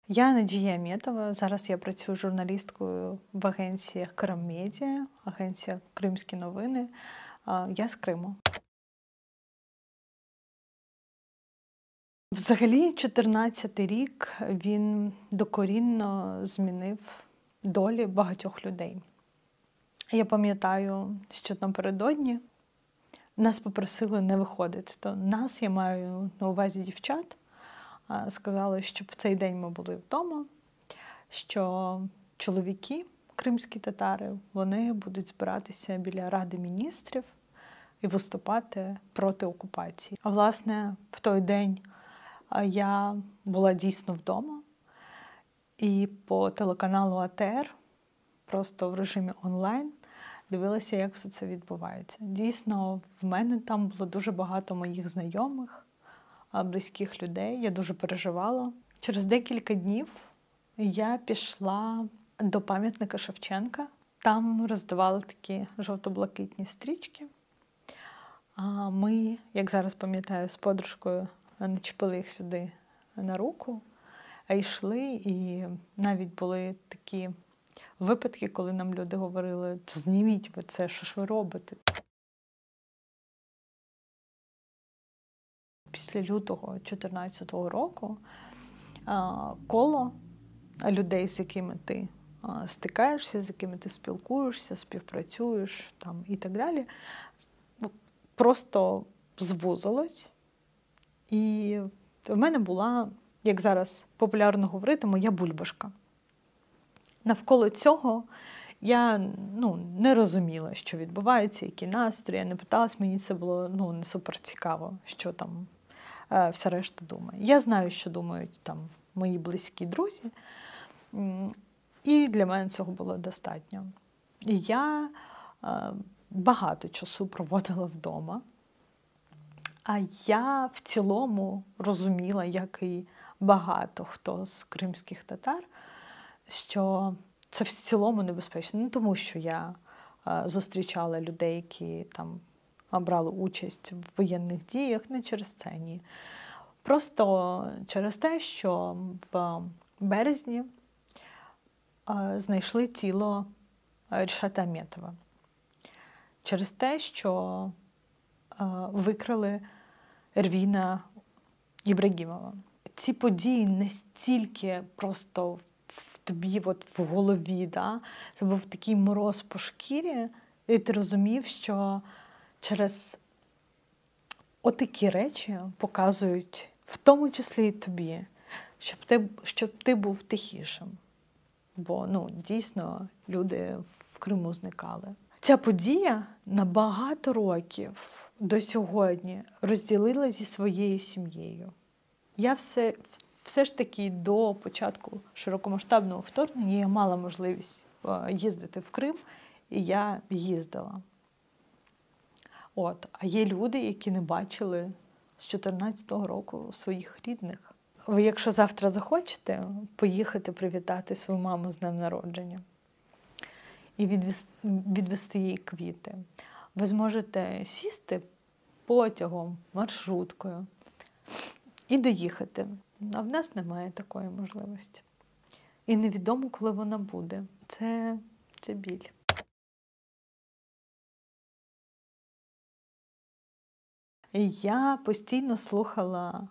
Я Надія Аметова. Зараз я працюю журналісткою в агенціях «Криммедіа», агенція «Кримські новини». Я з Криму. Взагалі, 14-й рік він докорінно змінив долі багатьох людей. Я пам'ятаю, що напередодні нас попросили не виходити. То нас, я маю на увазі дівчат, сказали, щоб в цей день ми були вдома, що чоловіки, кримські татари, вони будуть збиратися біля Ради міністрів і виступати проти окупації. А власне, в той день я була дійсно вдома, і по телеканалу АТР, просто в режимі онлайн, дивилася, як все це відбувається. Дійсно, в мене там було дуже багато моїх знайомих, близьких людей. Я дуже переживала. Через декілька днів я пішла до пам'ятника Шевченка. Там роздавали такі жовто-блакитні стрічки. Ми, як зараз пам'ятаю, з подружкою начепили їх сюди на руку, а йшли, і навіть були такі випадки, коли нам люди говорили: «Зніміть ви це, що ж ви робите?» Після лютого 2014 року коло людей, з якими ти стикаєшся, з якими ти спілкуєшся, співпрацюєш там, і так далі, просто звузилось. І в мене була, як зараз популярно говорити, моя бульбашка. Навколо цього я не розуміла, що відбувається, які настрої. Я не питалась, мені це було не супер цікаво, що там вся решта думає. Я знаю, що думають там мої близькі друзі, і для мене цього було достатньо. І я багато часу проводила вдома, а я в цілому розуміла, як і багато хто з кримських татар, що це в цілому небезпечно. Не тому, що я зустрічала людей, які там брали участь в воєнних діях, не через це, ні. Просто через те, що в березні знайшли тіло Рішата Аметова. Через те, що викрали Ервіна Ібрагімова. Ці події настільки просто в тобі, в голові, це був такий мороз по шкірі, і ти розумів, що через отакі речі показують, в тому числі і тобі, щоб ти був тихішим. Бо, дійсно, люди в Криму зникали. Ця подія на багато років до сьогодні розділила зі своєю сім'єю. Я все ж таки до початку широкомасштабного вторгнення я мала можливість їздити в Крим, і я їздила. А є люди, які не бачили з 2014 року своїх рідних. Ви, якщо завтра захочете поїхати привітати свою маму з днем народження і відвести їй квіти, ви зможете сісти потягом, маршруткою і доїхати. А в нас немає такої можливості. І невідомо, коли вона буде. Це біль. Я постійно слухала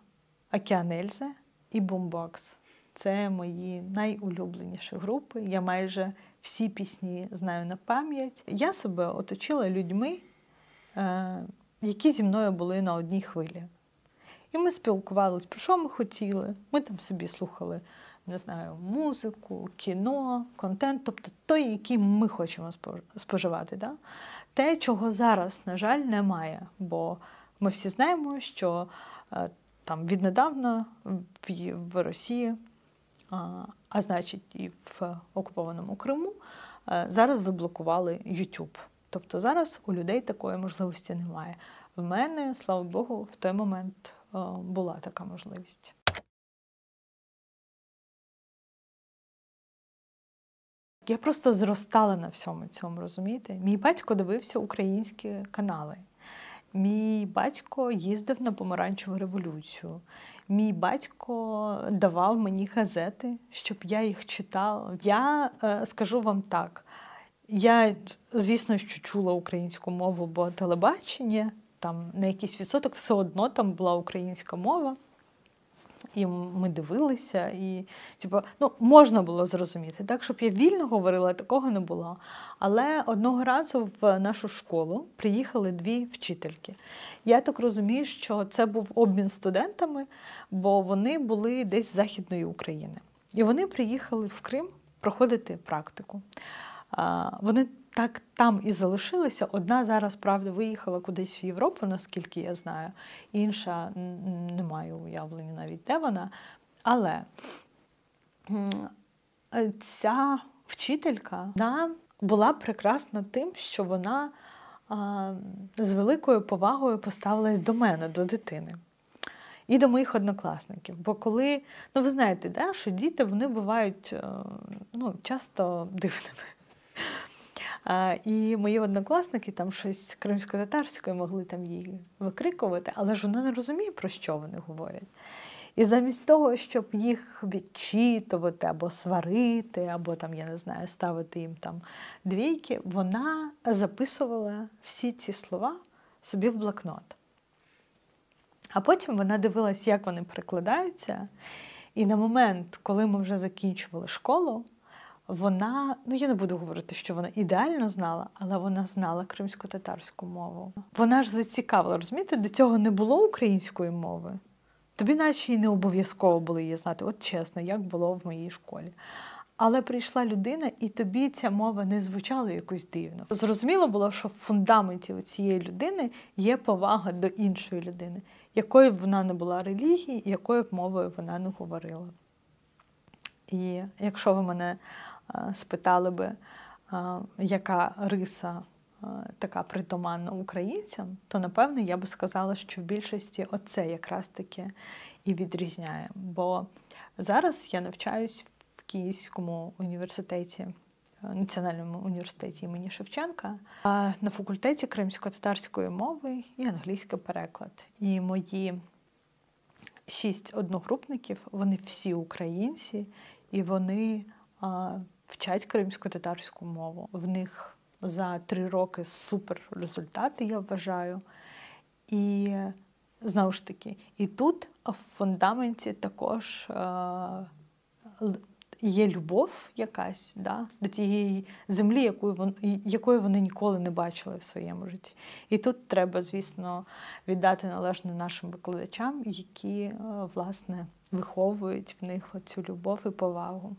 «Океан Ельзи» і «Бумбокс». Це мої найулюбленіші групи. Я майже всі пісні знаю на пам'ять. Я себе оточила людьми, які зі мною були на одній хвилі. І ми спілкувалися, про що ми хотіли. Ми там собі слухали, музику, кіно, контент, тобто той, який ми хочемо споживати. Да? Те, чого зараз, на жаль, немає, бо ми всі знаємо, що там віднедавна в Росії, а значить і в окупованому Криму, зараз заблокували YouTube. Тобто зараз у людей такої можливості немає. В мене, слава Богу, в той момент була така можливість. Я просто зростала на всьому цьому, розумієте? Мій батько дивився українські канали. Мій батько їздив на помаранчеву революцію. Мій батько давав мені газети, щоб я їх читала. Я скажу вам так, я, звісно, що чула українську мову, бо телебачення, там на якийсь відсоток все одно там була українська мова. І ми дивилися, і можна було зрозуміти. Так, щоб я вільно говорила, такого не було. Але одного разу в нашу школу приїхали 2 вчительки. Я так розумію, що це був обмін студентами, бо вони були десь з Західної України. І вони приїхали в Крим проходити практику. Вони так там і залишилися. Одна зараз, правда, виїхала кудись в Європу, наскільки я знаю. Інша не маю уявлення навіть, де вона. Але ця вчителька, вона була прекрасна тим, що вона з великою повагою поставилась до мене, до дитини. І до моїх однокласників. Бо коли, ви знаєте, да, що діти, вони бувають часто дивними. І мої однокласники там щось кримсько-татарською могли там їй викрикувати, але ж вона не розуміє, про що вони говорять. І замість того, щоб їх відчитувати або сварити, або там, я не знаю, ставити їм там 2, вона записувала всі ці слова собі в блокнот. А потім вона дивилась, як вони перекладаються, і на момент, коли ми вже закінчували школу, вона, я не буду говорити, що вона ідеально знала, але вона знала кримсько-татарську мову. Вона ж зацікавила, розумієте, до цього не було української мови. Тобі наче і не обов'язково було її знати, от чесно, як було в моїй школі. Але прийшла людина, і тобі ця мова не звучала якось дивно. Зрозуміло було, що в фундаменті у цієї людини є повага до іншої людини, якою б вона не була релігії, якою б мовою вона не говорила. І якщо ви мене спитали би, яка риса така притаманна українцям, то, напевне, я би сказала, що в більшості оце якраз таки і відрізняє. Бо зараз я навчаюсь в Київському університеті, Національному університеті імені Шевченка, на факультеті кримсько-татарської мови і англійський переклад. І мої 6 одногрупників, вони всі українці, і вони вчать кримсько-татарську мову. В них за 3 роки супер результати, я вважаю. І, знову ж таки, і тут в фундаменті також є любов якась, да, до тієї землі, якої вони ніколи не бачили в своєму житті. І тут треба, звісно, віддати належне нашим викладачам, які, власне, виховують в них цю любов і повагу.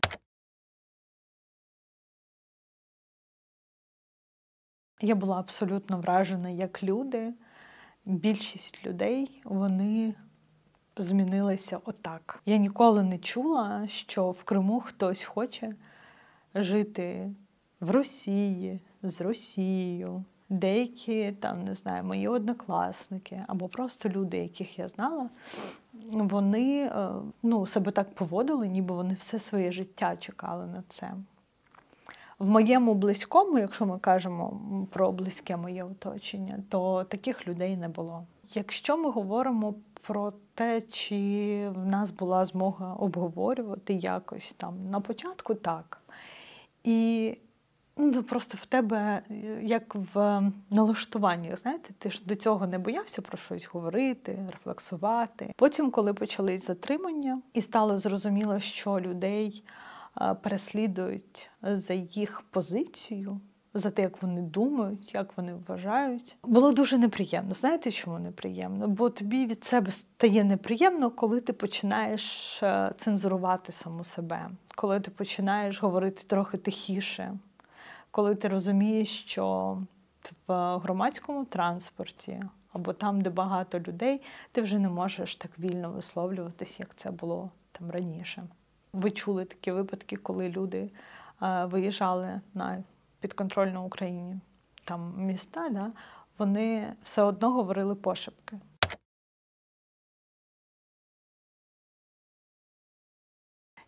Я була абсолютно вражена, як люди, більшість людей, вони змінилися отак. Я ніколи не чула, що в Криму хтось хоче жити в Росії, з Росією. Деякі, там, не знаю, мої однокласники, або просто люди, яких я знала, вони себе так поводили, ніби вони все своє життя чекали на це. В моєму близькому, якщо ми кажемо про близьке моє оточення, то таких людей не було. Якщо ми говоримо про те, чи в нас була змога обговорювати якось там на початку, так. І просто в тебе, як в налаштуванні, знаєте, ти ж до цього не боявся про щось говорити, рефлексувати. Потім, коли почались затримання, і стало зрозуміло, що людей переслідують за їх позицію, за те, як вони думають, як вони вважають. Було дуже неприємно. Знаєте, чому неприємно? Бо тобі від себе стає неприємно, коли ти починаєш цензурувати саму себе, коли ти починаєш говорити трохи тихіше, коли ти розумієш, що в громадському транспорті або там, де багато людей, ти вже не можеш так вільно висловлюватись, як це було там раніше. Ви чули такі випадки, коли люди виїжджали на підконтрольну Україні там міста, да, вони все одно говорили пошепки.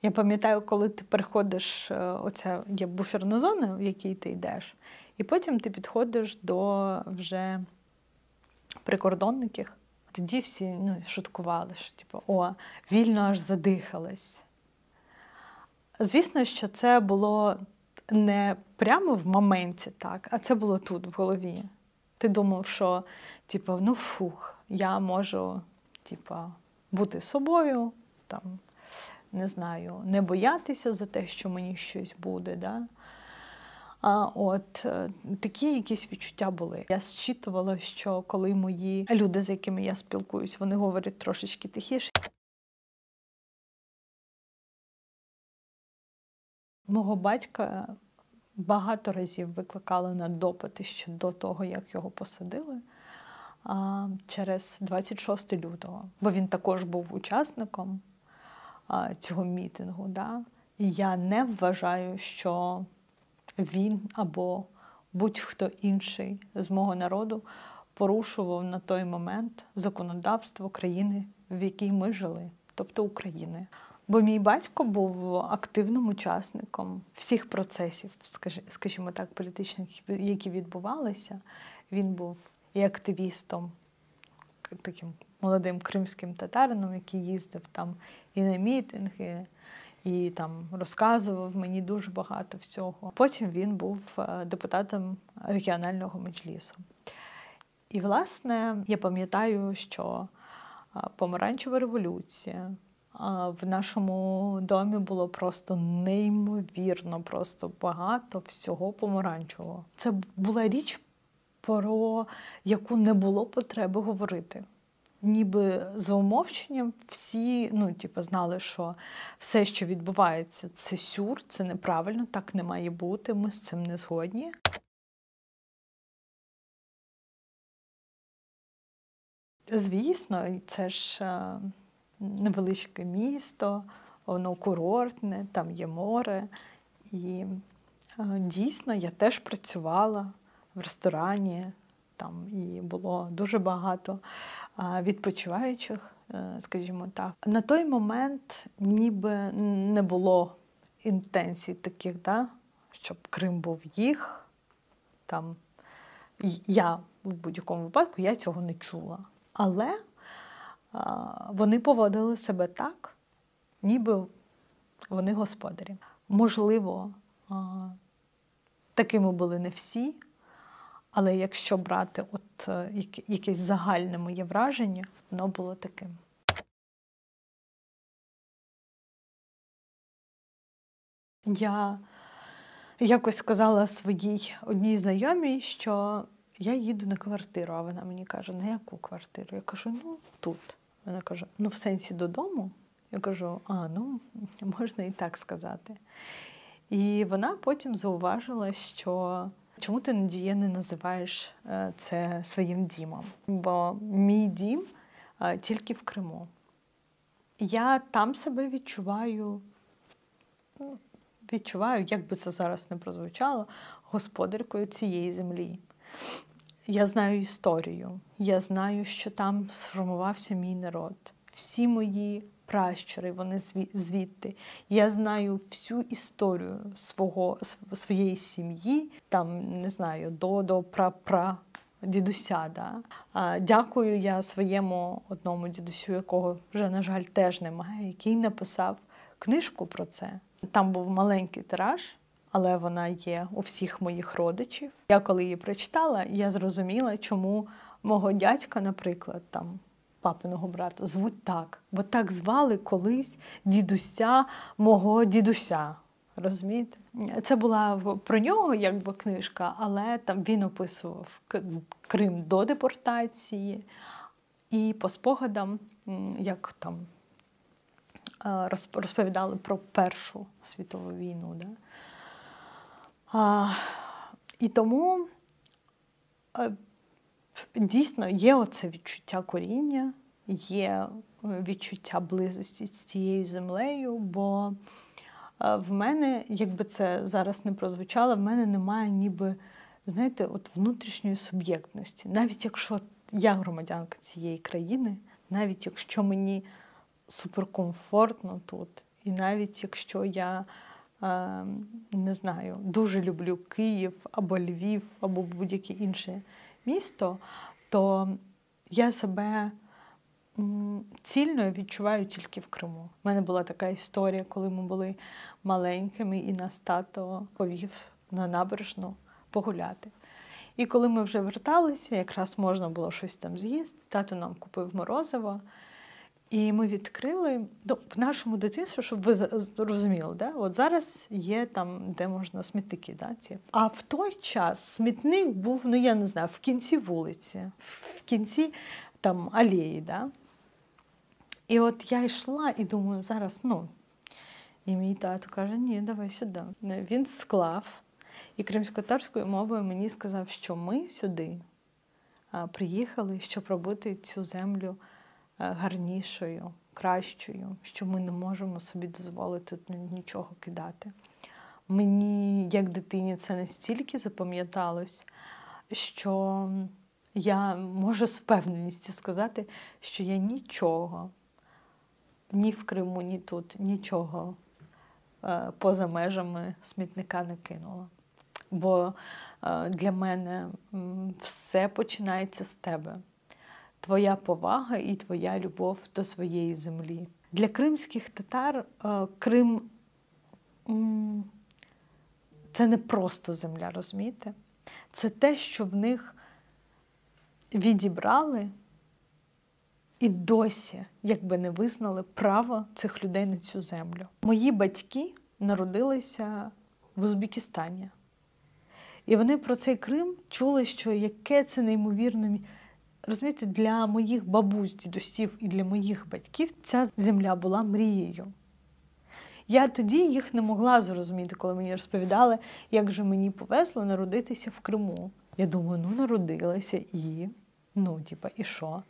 Я пам'ятаю, коли ти переходиш, оця є буферна зона, в якій ти йдеш, і потім ти підходиш до вже прикордонників. Тоді всі шуткували, що о, вільно аж задихалась. Звісно, що це було не прямо в моменті, так, а це було тут, в голові. Ти думав, що я можу бути собою, там, не знаю, не боятися за те, що мені щось буде. Да? Такі якісь відчуття були. Я зчитувала, що коли мої люди, з якими я спілкуюсь, вони говорять трошечки тихіше. Мого батька багато разів викликали на допити ще до того, як його посадили, через 26 лютого. Бо він також був учасником цього мітингу. Да? І я не вважаю, що він або будь-хто інший з мого народу порушував на той момент законодавство країни, в якій ми жили, тобто України. Бо мій батько був активним учасником всіх процесів, скажімо так, політичних, які відбувалися. Він був і активістом, таким молодим кримським татарином, який їздив там і на мітинги, і там розказував мені дуже багато всього. Потім він був депутатом регіонального меджлісу. І, власне, я пам'ятаю, що помаранчева революція, в нашому домі було просто неймовірно, просто багато всього помаранчевого. Це була річ, про яку не було потреби говорити. Ніби за умовченням всі знали, що все, що відбувається, це сюр, це неправильно, так не має бути, ми з цим не згодні. Звісно, це ж невеличке місто, воно курортне, там є море. І дійсно, я теж працювала в ресторані, там і було дуже багато відпочиваючих, скажімо так. На той момент ніби не було інтенцій таких, да, щоб Крим був їх. Там, я в будь-якому випадку я цього не чула. Але вони поводили себе так, ніби вони господарі. Можливо, такими були не всі, але якщо брати якесь загальне моє враження, воно було таким. Я якось сказала своїй одній знайомій, що я їду на квартиру, а вона мені каже, на яку квартиру? Я кажу, тут. Вона каже, в сенсі додому? Я кажу, можна і так сказати. І вона потім зауважила, що чому ти, Надія, не називаєш це своїм дімом? Бо мій дім тільки в Криму. Я там себе відчуваю, як би це зараз не прозвучало, господаркою цієї землі. Я знаю історію, я знаю, що там сформувався мій народ. Всі мої пращури, вони звідти. Я знаю всю історію своєї сім'ї, там, не знаю, до дідуся. Да? Дякую я своєму одному дідусю, якого вже, на жаль, теж немає, який написав книжку про це. Там був маленький тираж, але вона є у всіх моїх родичів. Я коли її прочитала, я зрозуміла, чому мого дядька, наприклад, там, папиного брата, звуть так. Бо так звали колись дідуся мого дідуся. Розумієте? Це була про нього якби книжка, але там він описував Крим до депортації і по спогадам, як там розповідали про Першу світову війну. Да? І тому дійсно є оце відчуття коріння, є відчуття близості з цією землею, бо в мене, якби це зараз не прозвучало, в мене немає ніби, знаєте, от внутрішньої суб'єктності. Навіть якщо я громадянка цієї країни, навіть якщо мені суперкомфортно тут, і навіть якщо я, не знаю, дуже люблю Київ або Львів, або будь-яке інше місто, то Я себе цільною відчуваю тільки в Криму. У мене була така історія, коли ми були маленькими, і нас тато повів на набережну погуляти. І коли ми вже верталися, якраз можна було щось там з'їсти, тато нам купив морозиво, і ми відкрили, в нашому дитинстві, щоб ви розуміли, да? От зараз є там, де можна смітники. Да, ці. А в той час смітник був, я не знаю, в кінці вулиці, в кінці там алеї. Да? І от я йшла і думаю, зараз, і мій тато каже, ні, давай сюди. Він склав і кримськотатарською мовою мені сказав, що ми сюди приїхали, щоб робити цю землю гарнішою, кращою, що ми не можемо собі дозволити тут нічого кидати. Мені, як дитині, це настільки запам'яталось, що я можу з впевненістю сказати, що я нічого, ні в Криму, ні тут, нічого поза межами смітника не кинула. Бо для мене все починається з тебе. Твоя повага і твоя любов до своєї землі. Для кримських татар Крим – це не просто земля, розумієте? Це те, що в них відібрали і досі, якби не визнали, право цих людей на цю землю. Мої батьки народилися в Узбекистані. І вони про цей Крим чули, що яке це неймовірне. Розумієте, для моїх бабусь, дідусів і для моїх батьків ця земля була мрією. Я тоді їх не могла зрозуміти, коли мені розповідали, як же мені повезло народитися в Криму. Я думаю, народилася і що?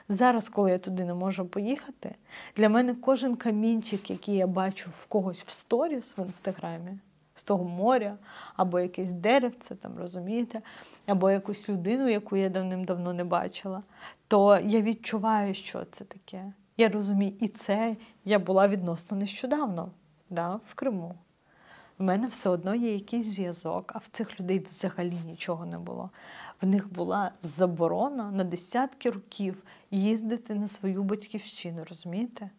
Зараз, коли я туди не можу поїхати, для мене кожен камінчик, який я бачу в когось в сторіс в Інстаграмі, з того моря, або якесь деревце, там, розумієте, або якусь людину, яку я давним-давно не бачила, то я відчуваю, що це таке. Я розумію, і це я була відносно нещодавно, в Криму. В мене все одно є якийсь зв'язок, а в цих людей взагалі нічого не було. В них була заборона на десятки років їздити на свою батьківщину, розумієте?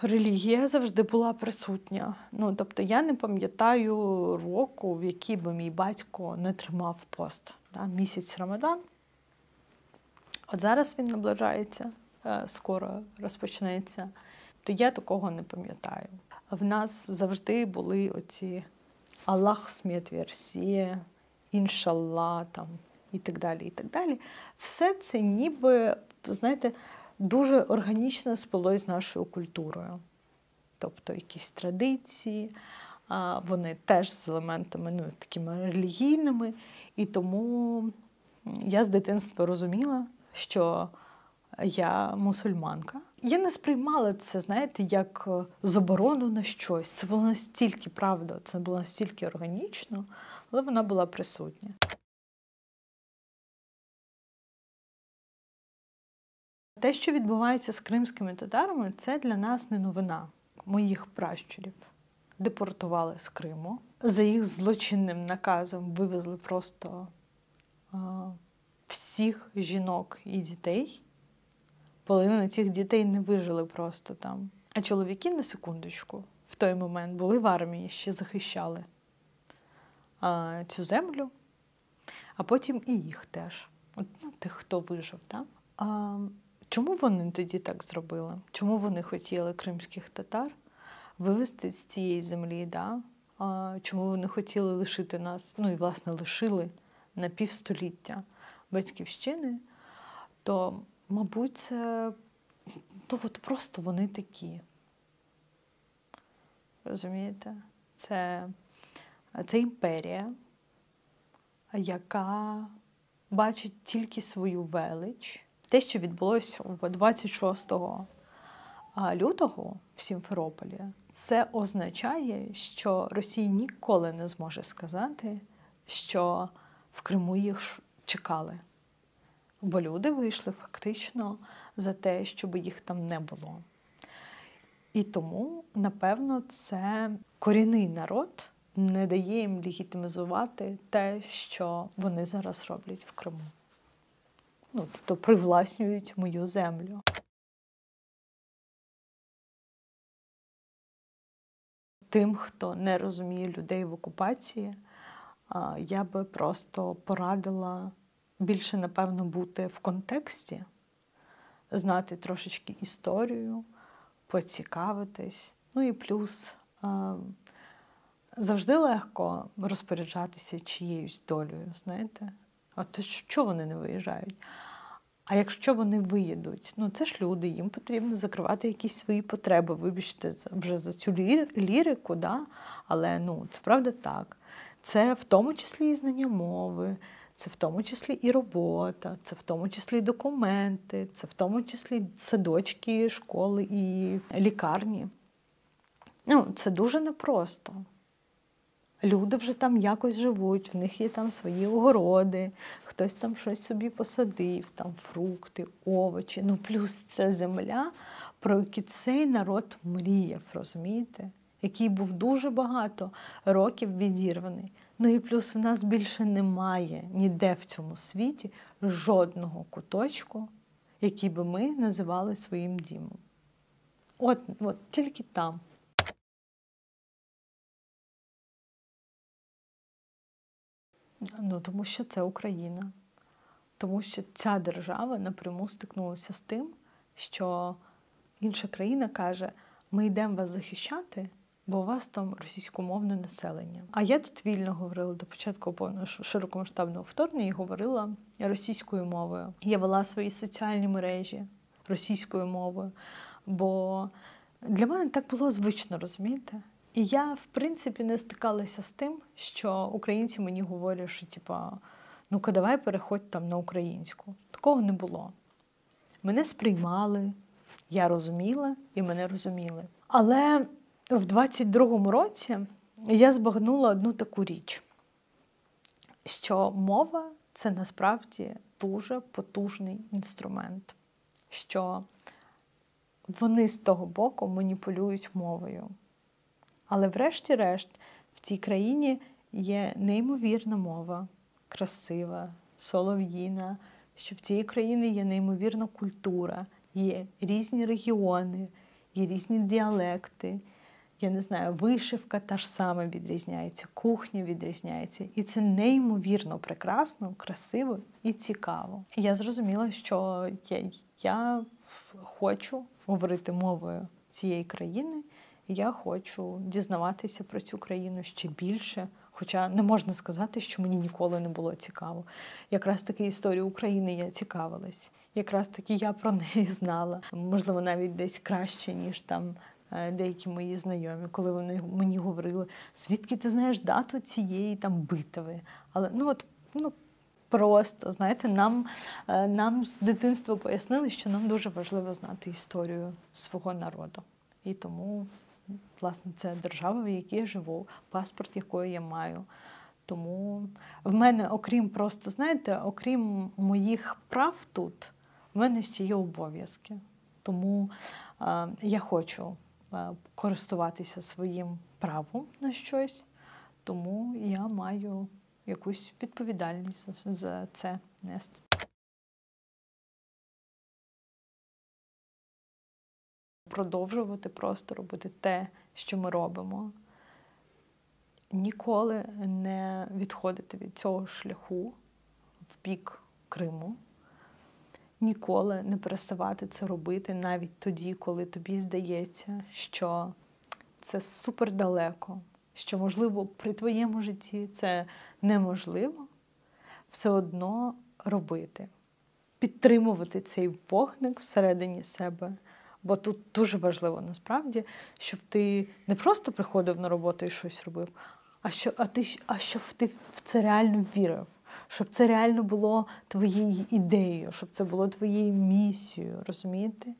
Релігія завжди була присутня. Тобто я не пам'ятаю року, в який би мій батько не тримав пост. Місяць Рамадан. От зараз він наближається, скоро розпочнеться. То я такого не пам'ятаю. В нас завжди були оці Аллах сміт версія, іншалла там, і так далі, і так далі. Все це ніби, знаєте, дуже органічно сплелось з нашою культурою. Тобто якісь традиції, вони теж з елементами такими релігійними. І тому я з дитинства розуміла, що я мусульманка. Я не сприймала це, знаєте, як заборону на щось. Це було настільки правда, це було настільки органічно, але вона була присутня. Те, що відбувається з кримськими татарами, це для нас не новина. Моїх пращурів депортували з Криму. За їх злочинним наказом вивезли просто всіх жінок і дітей. Половина цих дітей не вижили просто там. А чоловіки, на секундочку, в той момент були в армії, ще захищали цю землю, а потім і їх теж. Тих, хто вижив. Чому вони тоді так зробили? Чому вони хотіли кримських татар вивезти з цієї землі? Чому вони хотіли лишити нас, і, власне, лишили на півстоліття батьківщини? То, мабуть, це просто вони такі. Розумієте? Це імперія, яка бачить тільки свою велич. Те, що відбулося 26 лютого в Сімферополі, це означає, що Росія ніколи не зможе сказати, що в Криму їх чекали. Бо люди вийшли фактично за те, щоб їх там не було. І тому, напевно, це корінний народ, не дає їм легітимізувати те, що вони зараз роблять в Криму. Тобто привласнюють мою землю. Тим, хто не розуміє людей в окупації, я би просто порадила більше, напевно, бути в контексті, знати трошечки історію, поцікавитись. І плюс завжди легко розпоряджатися чиєюсь долею, знаєте? А то що вони не виїжджають? А якщо вони виїдуть, це ж люди, їм потрібно закривати якісь свої потреби. Вибачте вже за цю лірику, да? Але це правда так. Це в тому числі і знання мови, це в тому числі і робота, це в тому числі і документи, це в тому числі садочки, школи і лікарні. Це дуже непросто. Люди вже там якось живуть, в них є там свої огороди, хтось там щось собі посадив, там фрукти, овочі. Плюс це земля, про яку цей народ мріяв, розумієте? Який був дуже багато років відірваний. І плюс в нас більше немає ніде в цьому світі жодного куточку, який би ми називали своїм дімом. От тільки там. Тому що це Україна. Тому що ця держава напряму стикнулася з тим, що інша країна каже, ми йдемо вас захищати, бо у вас там російськомовне населення. А я тут вільно говорила до початку повного широкомасштабного вторгнення і говорила російською мовою. Я вела свої соціальні мережі російською мовою, бо для мене так було звично, розумієте? І я, в принципі, не стикалася з тим, що українці мені говорять, що ну-ка давай переходь там на українську. Такого не було. Мене сприймали, я розуміла і мене розуміли. Але в 22-му році я збагнула одну таку річ, що мова – це насправді дуже потужний інструмент, що вони з того боку маніпулюють мовою. Але врешті-решт в цій країні є неймовірна мова, красива, солов'їна, що в цій країні є неймовірна культура, є різні регіони, є різні діалекти, я не знаю, вишивка та ж сама відрізняється, кухня відрізняється. І це неймовірно прекрасно, красиво і цікаво. І я зрозуміла, що я хочу говорити мовою цієї країни, і я хочу дізнаватися про цю країну ще більше, хоча не можна сказати, що мені ніколи не було цікаво. Якраз таки історію України я цікавилась. Якраз таки я про неї знала. Можливо, навіть десь краще, ніж там деякі мої знайомі, коли вони мені говорили, звідки ти знаєш дату цієї там битви. Але просто, знаєте, нам з дитинства пояснили, що нам дуже важливо знати історію свого народу. І тому, власне, це держава, в якій я живу, паспорт, якої я маю. Тому в мене, окрім просто, знаєте, окрім моїх прав тут, в мене ще є обов'язки. Тому я хочу користуватися своїм правом на щось, тому я маю якусь відповідальність за це нести. Продовжувати просто робити те, що ми робимо. Ніколи не відходити від цього шляху в бік Криму. Ніколи не переставати це робити навіть тоді, коли тобі здається, що це супердалеко, що, можливо, при твоєму житті це неможливо, все одно робити. Підтримувати цей вогник всередині себе. Бо тут дуже важливо, насправді, щоб ти не просто приходив на роботу і щось робив, а щоб ти в це реально вірив. Щоб це реально було твоєю ідеєю, щоб це було твоєю місією, розумієте?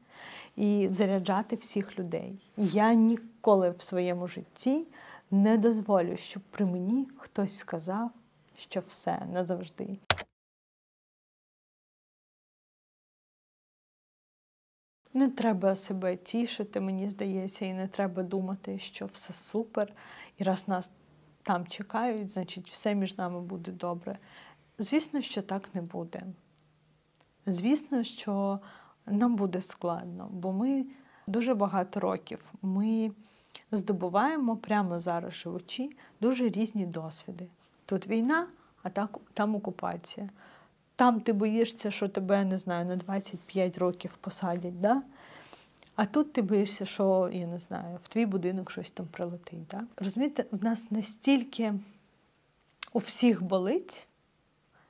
І заряджати всіх людей. Я ніколи в своєму житті не дозволю, щоб при мені хтось сказав, що все, назавжди. Не треба себе тішити, мені здається, і не треба думати, що все супер. І раз нас там чекають, значить все між нами буде добре. Звісно, що так не буде. Звісно, що нам буде складно, бо ми дуже багато років, ми здобуваємо прямо зараз живучи дуже різні досвіди. Тут війна, а там окупація. Там ти боїшся, що тебе, не знаю, на 25 років посадять, да? А тут ти боїшся, що, я не знаю, в твій будинок щось там прилетить. Да? Розумієте, в нас настільки у всіх болить,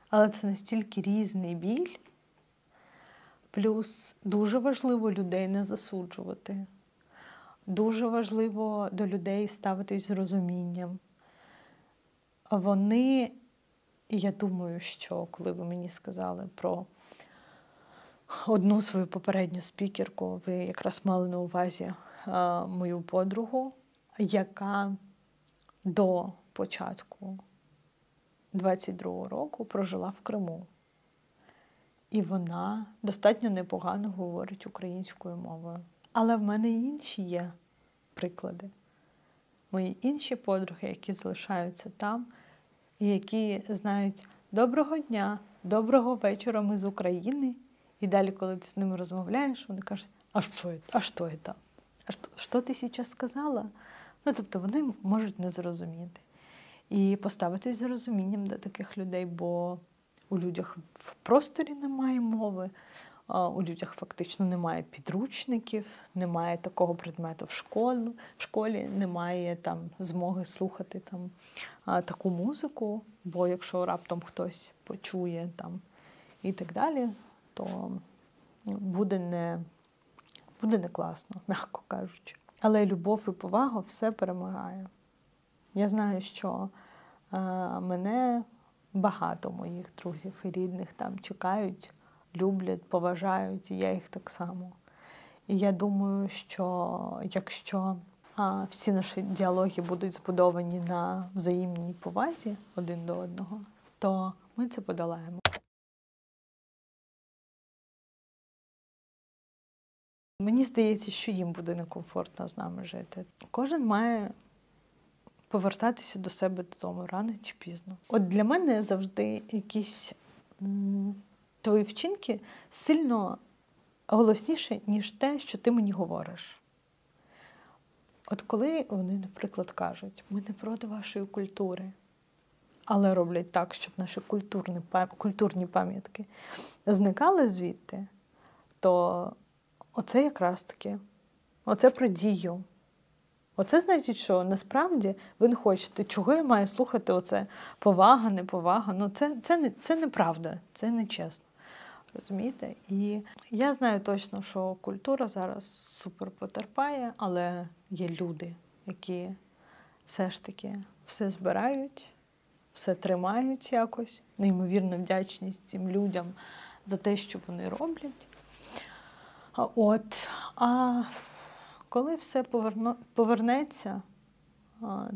але це настільки різний біль. Плюс дуже важливо людей не засуджувати. Дуже важливо до людей ставитись з розумінням. Вони, я думаю, що коли ви мені сказали про одну свою попередню спікерку, ви якраз мали на увазі мою подругу, яка до початку 22-го року прожила в Криму. І вона достатньо непогано говорить українською мовою. Але в мене і інші є приклади. Мої інші подруги, які залишаються там, і які знають «доброго дня», «доброго вечора, ми з України». І далі, коли ти з ними розмовляєш, вони кажуть «а що це? А що це? Що ти зараз сказала?» Ну, тобто вони можуть не зрозуміти. І поставитись з розумінням до таких людей, бо у людях в просторі немає мови, у людях фактично немає підручників, немає такого предмету в школі, немає там змоги слухати там таку музику, бо якщо раптом хтось почує там і так далі, то буде не класно, м'яко кажучи. Але любов і повага все перемагає. Я знаю, що мене багато моїх друзів і рідних там чекають, люблять, поважають, і я їх так само. І я думаю, що якщо всі наші діалоги будуть збудовані на взаємній повазі один до одного, то ми це подолаємо. Мені здається, що їм буде некомфортно з нами жити. Кожен має повертатися до себе додому рано чи пізно. От для мене завжди якісь твої вчинки сильно голосніше, ніж те, що ти мені говориш. От коли вони, наприклад, кажуть, ми не проти вашої культури, але роблять так, щоб наші культурні пам'ятки зникали звідти, то оце якраз таки, оце про дію. Оце значить, що насправді ви не хочете, чого я маю слухати оце повага, неповага. Ну це неправда, це нечесно. Розумієте? І я знаю точно, що культура зараз супер потерпає, але є люди, які все ж таки все збирають, все тримають якось. Неймовірна вдячність цим людям за те, що вони роблять. А коли все повернеться,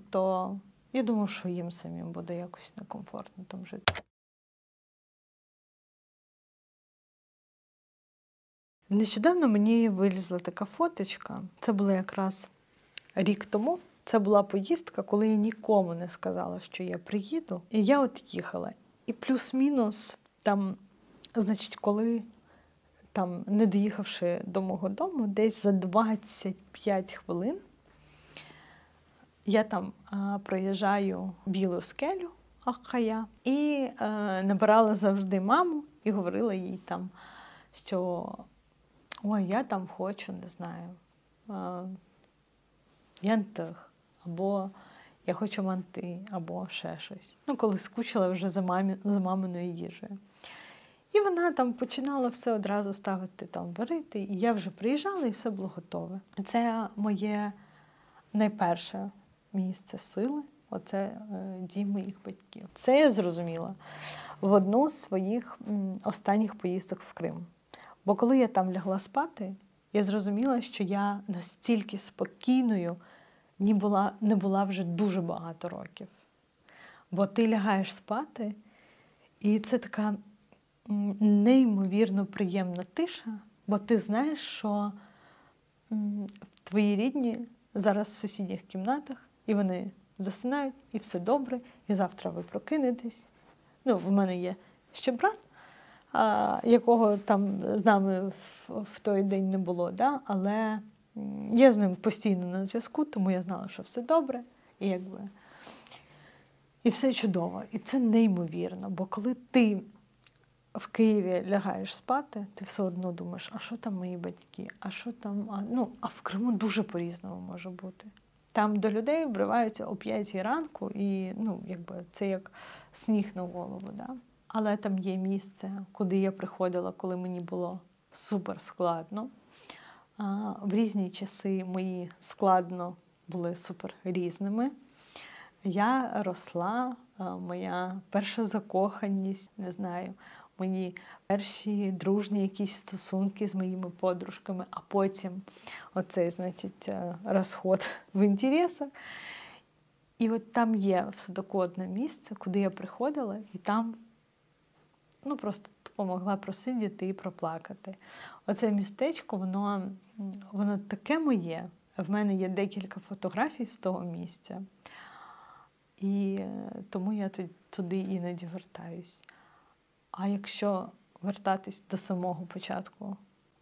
то я думаю, що їм самим буде якось некомфортно там жити. Нещодавно мені вилізла така фоточка. Це було якраз рік тому. Це була поїздка, коли я нікому не сказала, що я приїду. І я от їхала. І плюс-мінус, там, значить, коли, там, не доїхавши до мого дому, десь за 25 хвилин я там проїжджаю Білу скелю, Ахая, і набирала завжди маму і говорила їй там, що ой, я там хочу, не знаю, янтих, або я хочу манти, або ще щось. Ну, коли скучила вже за маминою їжею. І вона там починала все одразу ставити, там, варити, і я вже приїжджала, і все було готове. Це моє найперше місце сили, оце дім моїх батьків. Це я зрозуміла в одну з своїх останніх поїздок в Крим. Бо коли я там лягла спати, я зрозуміла, що я настільки спокійною не була вже дуже багато років. Бо ти лягаєш спати, і це така неймовірно приємна тиша, бо ти знаєш, що твої рідні зараз в сусідніх кімнатах, і вони засинають, і все добре, і завтра ви прокинетесь. В мене є ще брат, якого там з нами в той день не було, да? Але я з ним постійно на зв'язку, тому я знала, що все добре, і все чудово. І це неймовірно, бо коли ти в Києві лягаєш спати, ти все одно думаєш, а що там мої батьки, а що там, а в Криму дуже по-різному може бути. Там до людей вриваються о 5 ранку, і це як сніг на голову. Да? Але там є місце, куди я приходила, коли мені було супер складно. В різні часи мої складно були супер різними. Я росла, моя перша закоханість, не знаю, мої перші дружні якісь стосунки з моїми подружками, а потім оцей, розход в інтересах. І от там є в Судаку одне місце, куди я приходила, і там просто могла просидіти і проплакати. Оце містечко, воно таке моє. В мене є декілька фотографій з того місця. І тому я туди іноді вертаюсь. А якщо вертатись до самого початку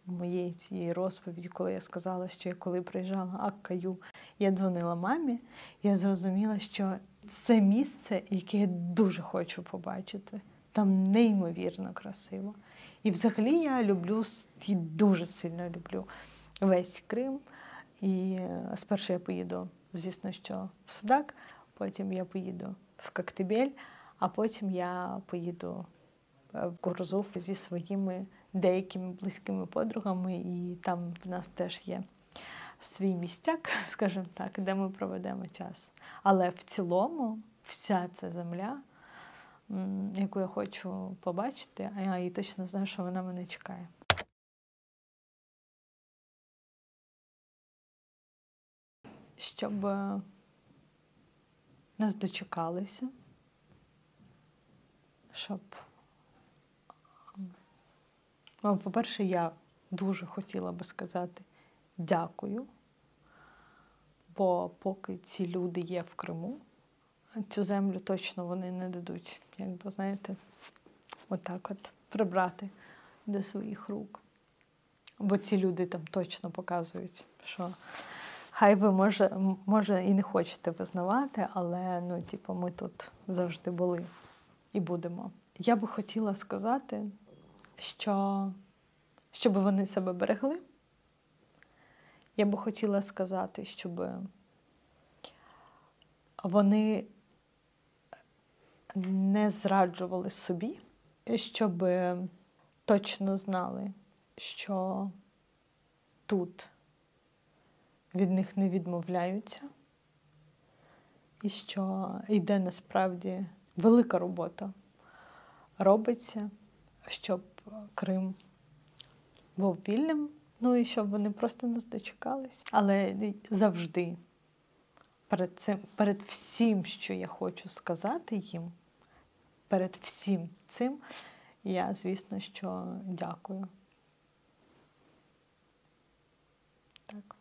моєї цієї розповіді, коли я сказала, що я коли приїжджала Аккаю, я дзвонила мамі, я зрозуміла, що це місце, яке я дуже хочу побачити. Там неймовірно красиво. І взагалі я дуже сильно люблю весь Крим. І спершу я поїду, звісно, що в Судак, потім я поїду в Коктебель, а потім я поїду в Гурзуф зі своїми деякими близькими подругами, і там в нас теж є свій містяк, скажімо так, де ми проведемо час. Але в цілому вся ця земля, яку я хочу побачити, а я і точно знаю, що вона мене чекає. Щоб нас дочекалися, щоб, по-перше, я дуже хотіла би сказати дякую, бо поки ці люди є в Криму, цю землю точно вони не дадуть, отак прибрати до своїх рук. Бо ці люди там точно показують, що хай ви, може, і не хочете визнавати, але, ми тут завжди були і будемо. Я би хотіла сказати, щоб вони себе берегли. Я би хотіла сказати, щоб вони не зраджували собі, щоб точно знали, що тут від них не відмовляються, і що йде насправді велика робота. Робиться, щоб Крим був вільним, і щоб вони просто нас дочекались. Але завжди перед всім, що я хочу сказати їм, перед всім цим, я, звісно, що дякую. Так.